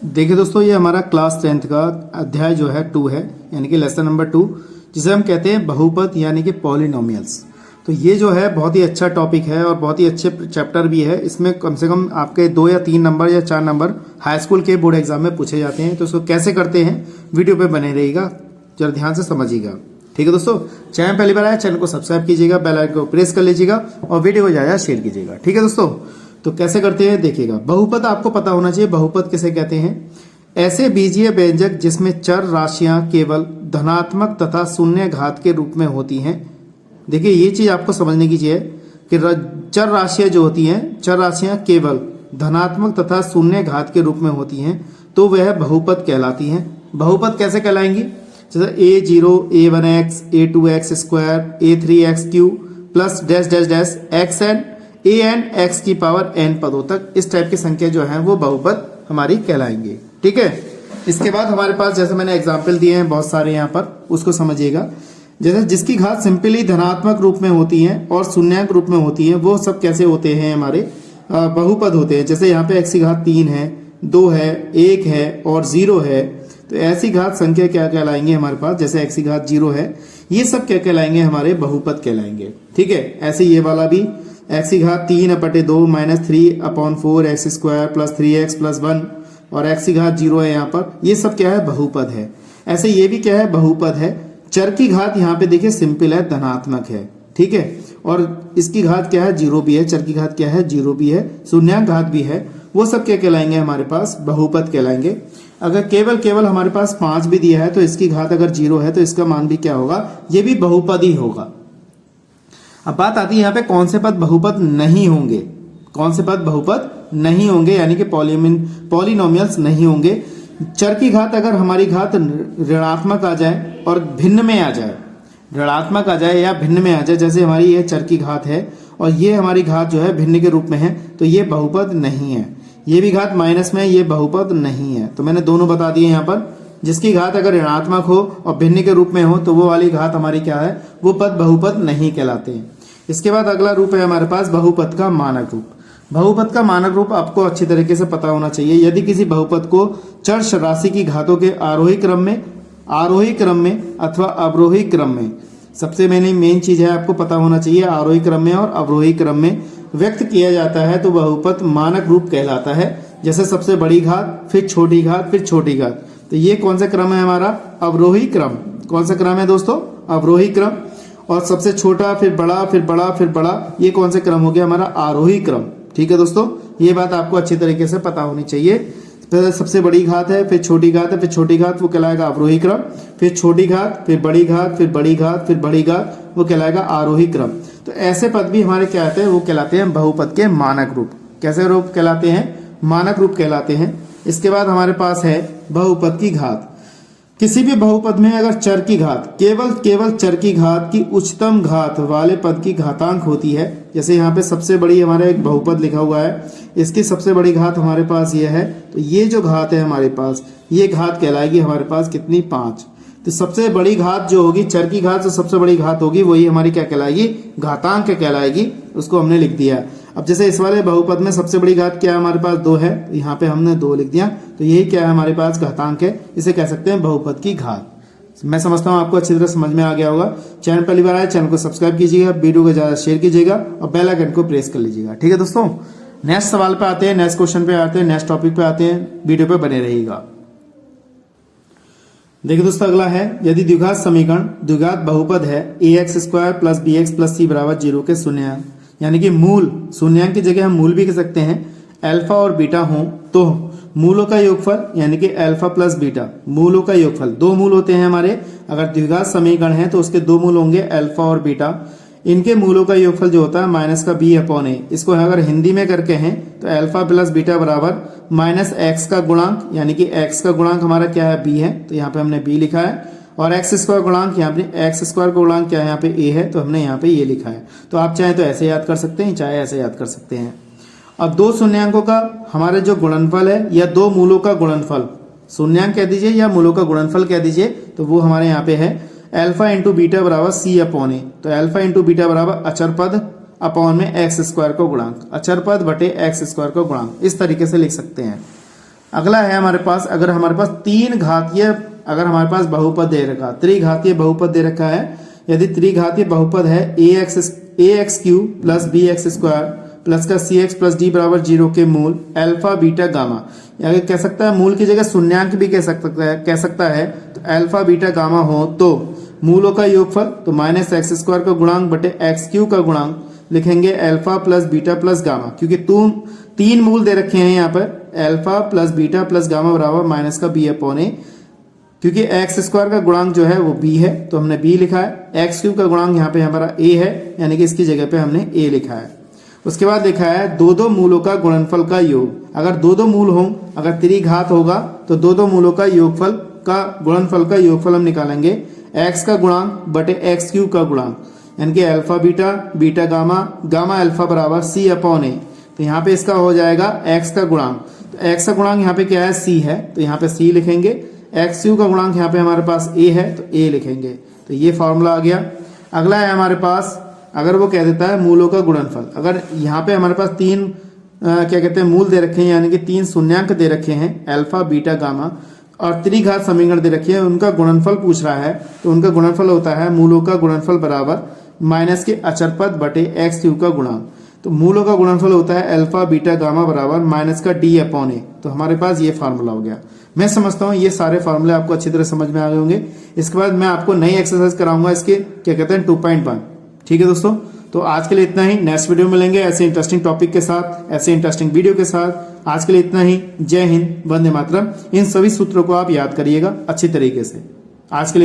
देखिए दोस्तों, ये हमारा क्लास 10th का अध्याय जो है 2 है, यानी कि लेसन नंबर 2, जिसे हम कहते हैं बहुपद यानी कि पॉलिनोमियल्स। तो ये जो है बहुत ही अच्छा टॉपिक है और बहुत ही अच्छे चैप्टर भी है। इसमें कम से कम आपके 2 या 3 नंबर या 4 नंबर हाई स्कूल के बोर्ड एग्जाम में पूछे जाते हैं। तो इसको कैसे करते हैं वीडियो पे बने रहिएगा, जरा ध्यान से समझिएगा। ठीक है दोस्तों, चैनल पहली बार आया चैनल को सब्सक्राइब कीजिएगा, बेल आइकन को प्रेस कर लीजिएगा और वीडियो को ज़्यादा शेयर कीजिएगा। ठीक है दोस्तों, तो कैसे करते हैं देखिएगा। बहुपद आपको पता होना चाहिए, बहुपद किसे कहते हैं। ऐसे बीजीय व्यंजक जिसमें चर राशियां केवल धनात्मक तथा शून्य घात के रूप में होती हैं। देखिए ये चीज आपको समझने की चाहिए कि चर राशियां जो होती हैं, चर राशियां केवल धनात्मक तथा शून्य घात के रूप में होती हैं, तो वह बहुपद कहलाती हैं। बहुपद कैसे कहलाएंगी, जैसे a0 a1x a2x square a3x³ plus dash dash dash xn an x की पावर n पदों तक, इस टाइप की संख्या जो है वो बहुपद हमारी कहलाएंगे। ठीक है, इसके बाद हमारे पास जैसे मैंने एग्जाम्पल दिए हैं बहुत सारे यहाँ पर, उसको समझिएगा। जैसे जिसकी घात सिंपली धनात्मक रूप में होती है और शून्याङ्क रूप में होती है, वो सब कैसे होते हैं, हमारे बहुपद होते हैं। जैसे यहाँ पे x की घात 3 है, 2 है, 1 है और 0 है, तो ऐसी घात संख्या क्या कहलाएंगे हमारे पास। जैसे x की घात 0 है, ये सब क्या कहलाएंगे, हमारे बहुपद कहलाएंगे। ठीक है, ऐसे ये वाला भी x की घात 3/2 - 3/4 x square plus 3x plus 1 और x की घात 0 है यहाँ पर, ये सब क्या है, बहुपद है। ऐसे ये भी क्या है, बहुपद है। चर की घात यहाँ पे देखिए सिंपल है, धनात्मक है। ठीक है, और इसकी घात क्या है, 0 भी है। चर की घात क्या है, 0 भी है। शून्याङ्क घात भी है। वो सब क्या कहलाएंगे, हमारे पास बहुपद कहलाएंगे। अगर केवल हमारे पास 5 भी दिया है, तो इसकी घात अगर 0 है तो इसका मान भी क्या होगा, ये भी बहुपद ही होगा। अब बात आती है यहाँ पे कौन से पद बहुपद नहीं होंगे, कौन से पद बहुपद नहीं होंगे, यानी कि पॉलिनोमियल्स नहीं होंगे। चर की घात अगर हमारी घात ऋणात्मक आ जाए और भिन्न में आ जाए, ऋणात्मक आ जाए या भिन्न में आ जाए, जैसे हमारी ये चर की घात है और ये हमारी घात जो है भिन्न के रूप में है, तो ये बहुपद नहीं है। ये भी घात माइनस में है, ये बहुपद नहीं है। तो मैंने दोनों बता दिए यहाँ पर। जिसकी घात अगर ऋणात्मक हो और भिन्न के रूप में हो, तो वो वाली घात हमारी क्या है, वो पद बहुपद नहीं कहलाते हैं। इसके बाद अगला रूप है हमारे पास बहुपद का मानक रूप। बहुपद का मानक रूप आपको अच्छी तरीके से पता होना चाहिए। यदि किसी बहुपद को चर राशि की घातों के आरोही क्रम में अथवा अवरोही क्रम में, सबसे मेन चीज है आपको पता होना चाहिए, आरोही क्रम में और अवरोही क्रम में व्यक्त किया जाता है, तो बहुपद मानक रूप कहलाता है। जैसे सबसे बड़ी घात, फिर छोटी घात, फिर छोटी घात। तो ये कौन सा क्रम है हमारा, अवरोही क्रम। कौन सा क्रम है दोस्तों, अवरोही क्रम। और सबसे छोटा, फिर बड़ा, फिर बड़ा, फिर बड़ा, ये कौन सा क्रम हो गया, हमारा आरोही क्रम। ठीक है दोस्तों, ये बात आपको अच्छी तरीके से पता होनी चाहिए। फिर सबसे बड़ी घात है, फिर छोटी घात है, फिर छोटी घात, वो कहलाएगा अवरोही क्रम। फिर छोटी घात, फिर बड़ी घात, फिर बड़ी घात, फिर बड़ी घात, वो कहलाएगा आरोही क्रम। तो ऐसे पद भी हमारे क्या आते हैं, वो कहलाते हैं बहुपद के मानक रूप। कैसे रूप कहलाते हैं, मानक रूप कहलाते हैं। इसके बाद हमारे पास है बहुपद की घात। किसी भी बहुपद में अगर चर की घात केवल चर की घात की उच्चतम घात वाले पद की घातांक होती है, जैसे यहाँ पे सबसे बड़ी हमारा एक बहुपद लिखा हुआ है, इसकी सबसे बड़ी घात हमारे पास ये है, तो ये जो घात है हमारे पास, ये घात कहलाएगी हमारे पास कितनी, 5। तो सबसे बड़ी घात जो होगी, चर की घात जो सबसे बड़ी घात होगी, वही हमारी क्या कहलाएगी, घातांक कहलाएगी। उसको हमने लिख दिया। अब जैसे इस वाले बहुपद में सबसे बड़ी घात क्या है, हमारे पास 2 है, तो यहाँ पे हमने 2 लिख दिया, तो यही क्या है, हमारे पास घातांक है। इसे कह सकते हैं बहुपद की घात। मैं समझता हूँ आपको अच्छी तरह समझ में आ गया होगा। चैनल पहली बार आए, चैनल को सब्सक्राइब कीजिएगा, वीडियो को ज्यादा शेयर कीजिएगा और बेल आइकन को प्रेस कर लीजिएगा। ठीक है दोस्तों, नेक्स्ट सवाल पे आते हैं, नेक्स्ट क्वेश्चन पे आते हैं, नेक्स्ट टॉपिक पे आते हैं। वीडियो पे बने रहिएगा। देखिए दोस्तों, अगला है, यदि द्विघात समीकरण द्विघात बहुपद है ax² plus bx plus c बराबर 0 के शून्याङ्क, यानी कि मूल, शून्याङ्क की जगह हम मूल भी कह सकते हैं, अल्फा और बीटा हों, तो मूलों का योगफल, यानी कि अल्फा प्लस बीटा, मूलों का योगफल, 2 मूल होते हैं हमारे। अगर द्विघात समीकरण है तो उसके 2 मूल होंगे, अल्फा और बीटा। इनके मूलों का योगफल जो होता है -b/a। इसको अगर हिंदी में करके हैं तो अल्फा प्लस बीटा बराबर -x का गुणांक, यानी कि x का गुणांक हमारा क्या है, b है, तो यहाँ पे हमने b लिखा है। और x² गुणांक, यहाँ पे x² का गुणांक क्या है, यहाँ पे a है, तो हमने यहाँ पे ये लिखा है। तो आप चाहे तो ऐसे याद कर सकते हैं, चाहे ऐसे याद कर सकते हैं। अब 2 शून्याङ्कों का हमारे जो गुणनफल है, या 2 मूलों का गुणनफल, शून्याङ्क कह दीजिए या मूलों का गुणनफल कह दीजिए, तो वो हमारे यहाँ पे है अल्फा इंटू बीटा बराबर c/a। तो अल्फा इंटू बीटा बराबर अचर पद, अपॉन में एक्स स्क्वायर का गुणांक, अचर पद बटे एक्स स्क्वायर का गुणांक, इस तरीके से लिख सकते हैं। अगला है हमारे पास, अगर हमारे पास तीन घातीय, अगर हमारे पास बहुपद दे रखा, त्रिघातीय बहुपद दे रखा है, यदि त्रिघातीय बहुपद है a x cube plus b x square plus का सी एक्स प्लस डी बराबर 0 के मूल अल्फा बीटा गामा, या कह सकता है मूल की जगह शून्यांक भी कह सकता है, तो अल्फा बीटा गामा हो तो मूलों का योगफल, तो माइनस एक्स स्क्वायर का गुणांक बटे एक्स क्यू का गुणांक लिखेंगे alpha plus beta plus gamma, क्योंकि तीन मूल दे रखे हैं यहाँ पर, alpha plus beta plus gamma बराबर माइनस का बी अपॉन ए, क्योंकि एक्स स्क्वायर का गुणांक जो है वो बी है तो हमने बी लिखा है, एक्स क्यूब का गुणांक यहाँ पे हमारा ए है, यानी कि इसकी जगह पे हमने ए लिखा है। उसके बाद लिखा है दो मूलों का गुणनफल का योग, अगर दो मूल हों, अगर त्रिघात होगा तो दो मूलों का योगफल का गुणनफल का योगफल हम निकालेंगे एक्स का गुणांक बटे एक्स क्यूब का गुणांक, यानी कि alpha beta beta gamma gamma alpha बराबर सी अपॉन ए, तो यहाँ पे इसका हो जाएगा एक्स का गुणांक, तो एक्स का गुणांक यहाँ पे क्या है सी है, तो यहाँ पे सी लिखेंगे, एक्स क्यू का गुणांक यहाँ पे हमारे पास ए है तो ए लिखेंगे, तो ये फॉर्मूला आ गया। अगला है हमारे पास, अगर वो कह देता है मूलों का गुणनफल, अगर यहाँ पे हमारे पास तीन क्या कहते हैं मूल दे रखे हैं, यानी कि तीन शून्यांक दे रखे हैं अल्फा बीटा गामा, और त्रिघात समीकरण दे रखी है, उनका गुणनफल पूछ रहा है, तो उनका गुणनफल होता है मूलों का गुणनफल बराबर माइनस के अचर पद बटे एक्स क्यू का गुणांक, तो मूलों का गुणनफल होता है अल्फा बीटा गामा बराबर माइनस का डी अपॉन ए, तो हमारे पास ये फार्मूला हो गया। मैं समझता हूँ ये सारे फार्मूले आपको अच्छी तरह समझ में आ गए होंगे। इसके बाद मैं आपको नई एक्सरसाइज कराऊंगा इसके क्या कहते हैं 2.1। ठीक है दोस्तों, तो आज के लिए इतना ही, नेक्स्ट वीडियो में मिलेंगे ऐसे इंटरेस्टिंग टॉपिक के साथ, ऐसे इंटरेस्टिंग वीडियो के साथ। आज के लिए इतना ही, जय हिंद, वंदे मातरम। इन सभी सूत्रों को आप याद करिएगा अच्छी तरीके से। आज के लिए